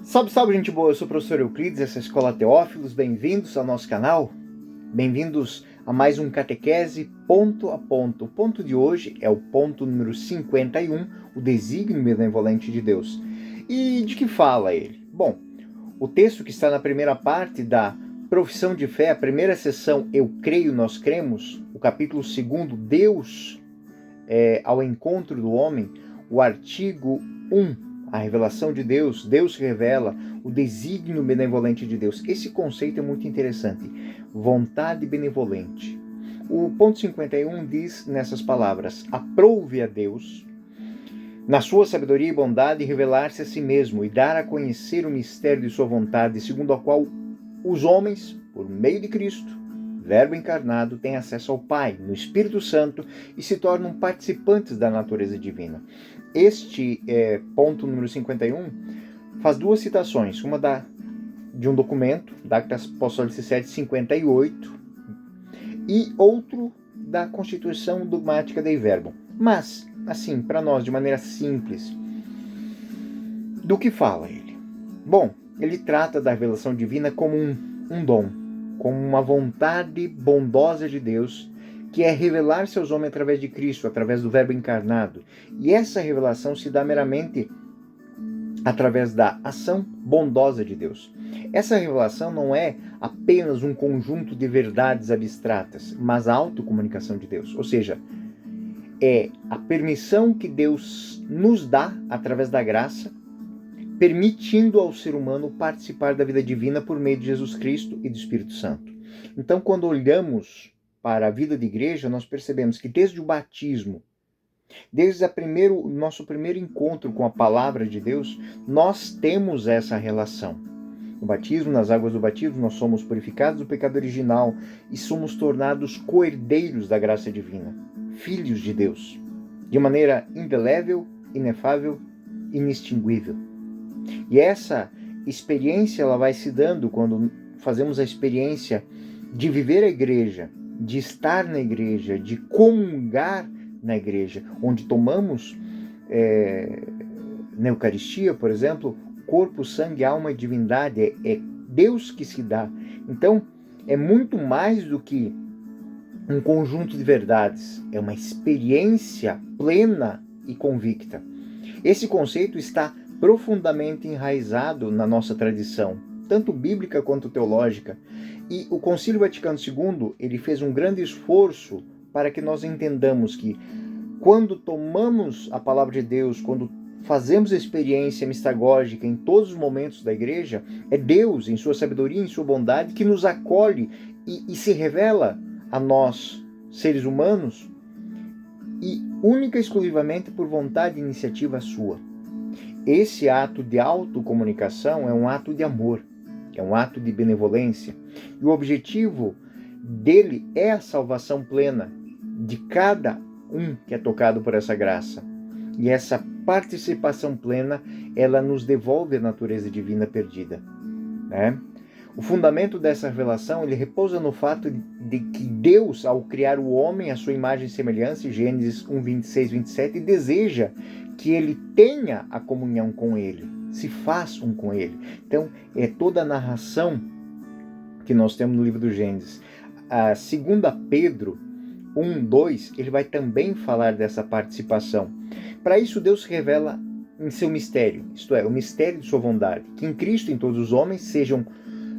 Salve, salve, gente boa! Eu sou o professor Euclides, essa é a Escola Teófilos. Bem-vindos ao nosso canal. Bem-vindos a mais um Catequese Ponto a Ponto. O ponto de hoje é o ponto número 51, o desígnio benevolente de Deus. E de que fala ele? Bom, o texto que está na primeira parte da Profissão de Fé, a primeira seção, Eu Creio, Nós Cremos, o capítulo 2, Deus ao Encontro do Homem, o artigo 1, a revelação de Deus, Deus revela, o desígnio benevolente de Deus. Esse conceito é muito interessante. Vontade benevolente. O ponto 51 diz nessas palavras: aprove a Deus, na sua sabedoria e bondade, revelar-se a si mesmo e dar a conhecer o mistério de sua vontade, segundo a qual os homens, por meio de Cristo, Verbo encarnado, têm acesso ao Pai, no Espírito Santo, e se tornam participantes da natureza divina. Este ponto número 51 faz duas citações, uma de um documento, da Acta Apostolicae 758, e outro da Constituição Dogmática Dei Verbum. Mas, assim, para nós, de maneira simples, do que fala ele? Bom, ele trata da revelação divina como um dom, como uma vontade bondosa de Deus, que é revelar-se aos homens através de Cristo, através do Verbo encarnado. E essa revelação se dá meramente através da ação bondosa de Deus. Essa revelação não é apenas um conjunto de verdades abstratas, mas a autocomunicação de Deus. Ou seja, é a permissão que Deus nos dá através da graça, permitindo ao ser humano participar da vida divina por meio de Jesus Cristo e do Espírito Santo. Então, quando olhamos para a vida de igreja, nós percebemos que desde o batismo, desde o nosso primeiro encontro com a palavra de Deus, nós temos essa relação. No batismo, nas águas do batismo, nós somos purificados do pecado original e somos tornados co-herdeiros da graça divina, filhos de Deus, de maneira indelével, inefável, inextinguível. E essa experiência ela vai se dando quando fazemos a experiência de viver a igreja, de estar na igreja, de comungar na igreja, onde tomamos na Eucaristia, por exemplo, corpo, sangue, alma e divindade. É Deus que se dá. Então, é muito mais do que um conjunto de verdades. É uma experiência plena e convicta. Esse conceito está profundamente enraizado na nossa tradição, tanto bíblica quanto teológica. E o Concílio Vaticano II, ele fez um grande esforço para que nós entendamos que quando tomamos a palavra de Deus, quando fazemos a experiência mistagógica em todos os momentos da igreja, é Deus, em sua sabedoria, em sua bondade, que nos acolhe e se revela a nós, seres humanos, e única e exclusivamente por vontade e iniciativa sua. Esse ato de autocomunicação é um ato de amor, é um ato de benevolência. E o objetivo dele é a salvação plena de cada um que é tocado por essa graça. E essa participação plena, ela nos devolve a natureza divina perdida, né? O fundamento dessa revelação, ele repousa no fato de que Deus, ao criar o homem à sua imagem e semelhança, Gênesis 1, 26, 27, deseja que ele tenha a comunhão com ele, se faz um com ele. Então, é toda a narração que nós temos no livro do Gênesis. A 2 Pedro 1, 2, ele vai também falar dessa participação. Para isso, Deus se revela em seu mistério, isto é, o mistério de sua bondade, que em Cristo, em todos os homens, sejam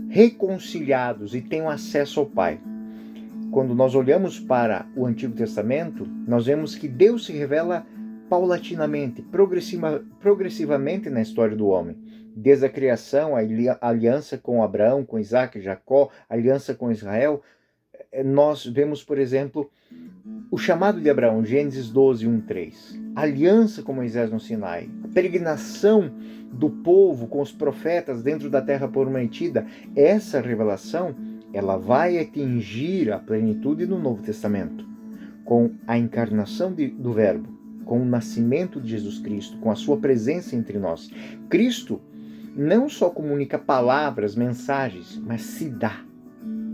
reconciliados e tenham acesso ao Pai. Quando nós olhamos para o Antigo Testamento, nós vemos que Deus se revela paulatinamente, progressivamente na história do homem. Desde a criação, a aliança com Abraão, com Isaac e Jacó, a aliança com Israel, nós vemos, por exemplo, o chamado de Abraão, Gênesis 12, 1, 3. A aliança com Moisés no Sinai. A peregrinação do povo com os profetas dentro da terra prometida. Essa revelação, ela vai atingir a plenitude no Novo Testamento, com a encarnação do Verbo, com o nascimento de Jesus Cristo, com a sua presença entre nós. Cristo não só comunica palavras, mensagens, mas se dá.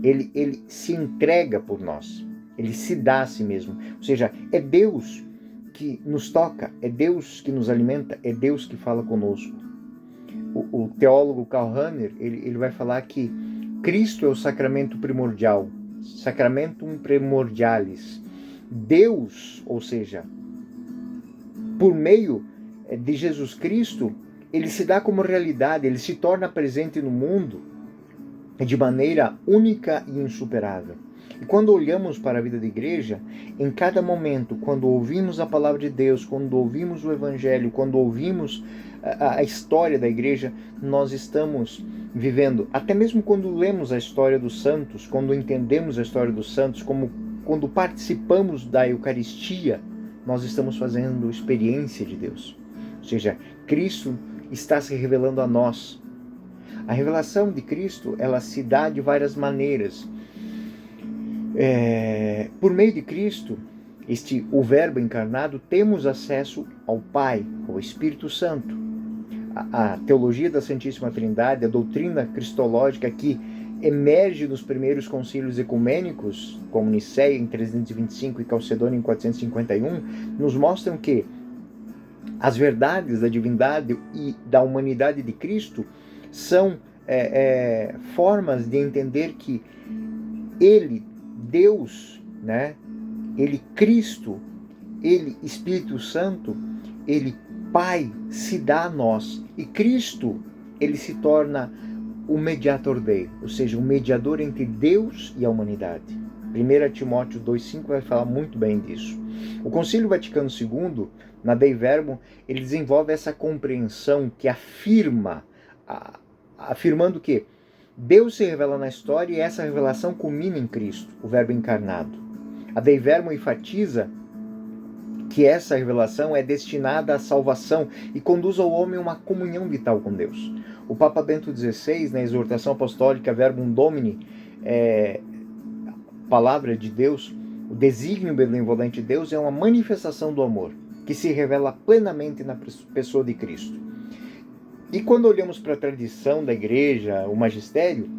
Ele se entrega por nós. Ele se dá a si mesmo. Ou seja, é Deus que nos toca, é Deus que nos alimenta, é Deus que fala conosco. o teólogo Karl Rahner, ele vai falar que Cristo é o sacramento primordial, sacramentum primordialis. Deus, ou seja, por meio de Jesus Cristo, ele se dá como realidade, ele se torna presente no mundo de maneira única e insuperável. E quando olhamos para a vida da igreja, em cada momento, quando ouvimos a palavra de Deus, quando ouvimos o Evangelho, quando ouvimos a história da igreja, nós estamos vivendo, até mesmo quando lemos a história dos santos, quando entendemos a história dos santos, quando participamos da Eucaristia, nós estamos fazendo experiência de Deus. Ou seja, Cristo está se revelando a nós. A revelação de Cristo, ela se dá de várias maneiras. Por meio de Cristo, o Verbo encarnado, temos acesso ao Pai, ao Espírito Santo. A teologia da Santíssima Trindade, a doutrina cristológica que emerge dos primeiros concílios ecumênicos, como Nicéia em 325 e Calcedônia em 451, nos mostram que as verdades da divindade e da humanidade de Cristo são formas de entender que Ele, Deus, né? Ele, Cristo, Ele, Espírito Santo, Ele, Pai, se dá a nós. E Cristo, Ele se torna o mediator Dei, ou seja, o mediador entre Deus e a humanidade. 1 Timóteo 2,5 vai falar muito bem disso. O Concílio Vaticano II, na Dei Verbum, ele desenvolve essa compreensão que afirmando que Deus se revela na história e essa revelação culmina em Cristo, o Verbo encarnado. A Dei Verbum enfatiza que essa revelação é destinada à salvação e conduz ao homem uma comunhão vital com Deus. O Papa Bento XVI, na exortação apostólica Verbum Domini, palavra de Deus, o desígnio benevolente de Deus é uma manifestação do amor, que se revela plenamente na pessoa de Cristo. E quando olhamos para a tradição da igreja, o magistério,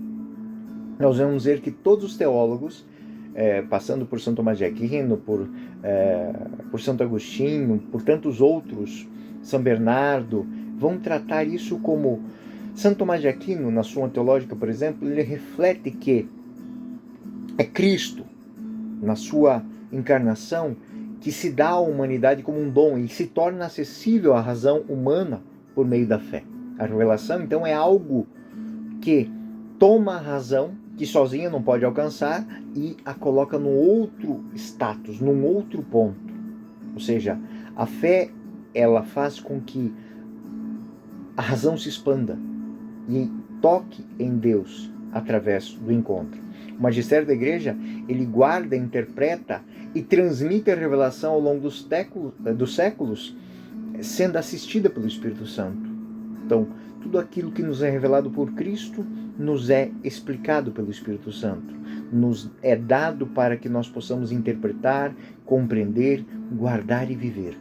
nós vamos ver que todos os teólogos, passando por São Tomás de Aquino, por Santo Agostinho, por tantos outros, São Bernardo, vão tratar isso como... Santo Tomás de Aquino, na Suma Teológica, por exemplo, ele reflete que é Cristo, na sua encarnação, que se dá à humanidade como um dom e se torna acessível à razão humana por meio da fé. A revelação, então, é algo que toma a razão, que sozinha não pode alcançar, e a coloca num outro status, num outro ponto. Ou seja, a fé, ela faz com que a razão se expanda e toque em Deus através do encontro. O magistério da igreja, ele guarda, interpreta e transmite a revelação ao longo dos séculos, sendo assistida pelo Espírito Santo. Então, tudo aquilo que nos é revelado por Cristo nos é explicado pelo Espírito Santo. Nos é dado para que nós possamos interpretar, compreender, guardar e viver.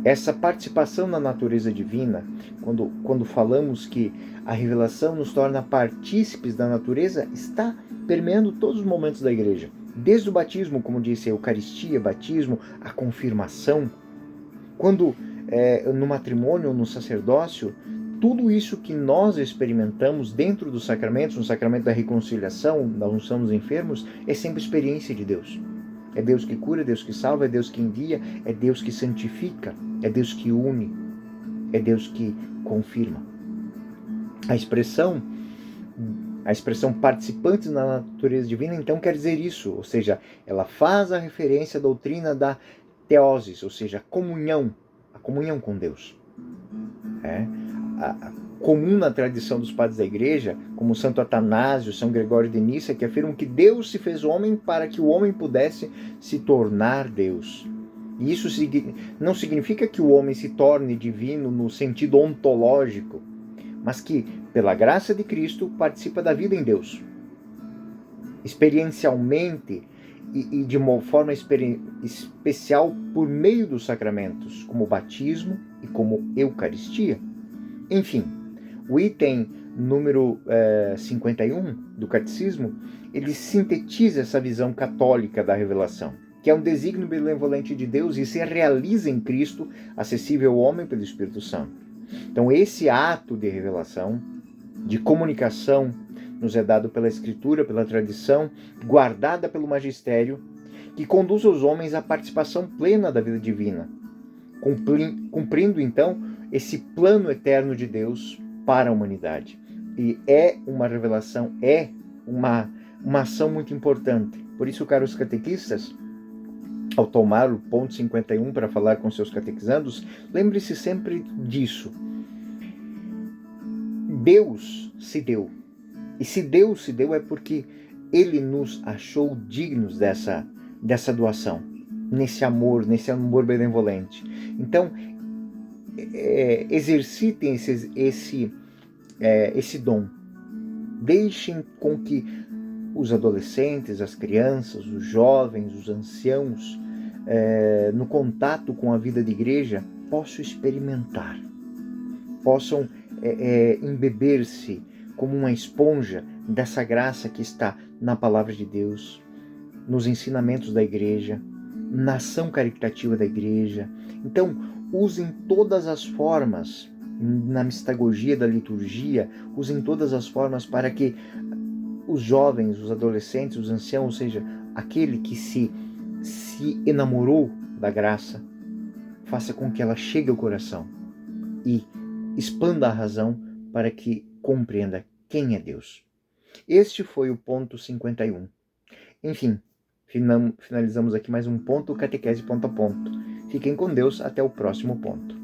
Essa participação na natureza divina, quando falamos que a revelação nos torna partícipes da natureza, está permeando todos os momentos da igreja. Desde o batismo, como disse, a Eucaristia, batismo, a confirmação. Quando no matrimônio ou no sacerdócio, tudo isso que nós experimentamos dentro dos sacramentos, no sacramento da reconciliação, da unção dos enfermos, é sempre experiência de Deus. É Deus que cura, é Deus que salva, é Deus que envia, é Deus que santifica, é Deus que une, é Deus que confirma. A expressão participantes na natureza divina, então, quer dizer isso, ou seja, ela faz a referência à doutrina da teoses, ou seja, a comunhão com Deus. Comum na tradição dos padres da igreja, como Santo Atanásio, São Gregório de Nissa, que afirmam que Deus se fez homem para que o homem pudesse se tornar Deus. E isso não significa que o homem se torne divino no sentido ontológico, mas que, pela graça de Cristo, participa da vida em Deus. Experiencialmente e de uma forma especial por meio dos sacramentos, como o batismo e como Eucaristia. Enfim, o item número 51 do Catecismo, ele sintetiza essa visão católica da revelação, que é um desígnio benevolente de Deus e se realiza em Cristo, acessível ao homem pelo Espírito Santo. Então, esse ato de revelação, de comunicação, nos é dado pela Escritura, pela tradição, guardada pelo magistério, que conduz os homens à participação plena da vida divina, cumprindo então esse plano eterno de Deus para a humanidade. E é uma revelação, é uma ação muito importante. Por isso, caros catequistas, ao tomar o ponto 51 para falar com seus catequizandos, lembre-se sempre disso. Deus se deu. E se Deus se deu é porque Ele nos achou dignos dessa doação, nesse amor benevolente. Então, exercitem esse dom. Deixem com que os adolescentes, as crianças, os jovens, os anciãos, no contato com a vida de igreja, possam experimentar, possam embeber-se como uma esponja dessa graça que está na palavra de Deus, nos ensinamentos da igreja, na ação caritativa da igreja. Então, usem todas as formas, na mistagogia da liturgia, usem todas as formas para que os jovens, os adolescentes, os anciãos, ou seja, aquele que se enamorou da graça, faça com que ela chegue ao coração e expanda a razão para que compreenda quem é Deus. Este foi o ponto 51. Enfim, finalizamos aqui mais um ponto, catequese ponto a ponto. Fiquem com Deus, até o próximo ponto.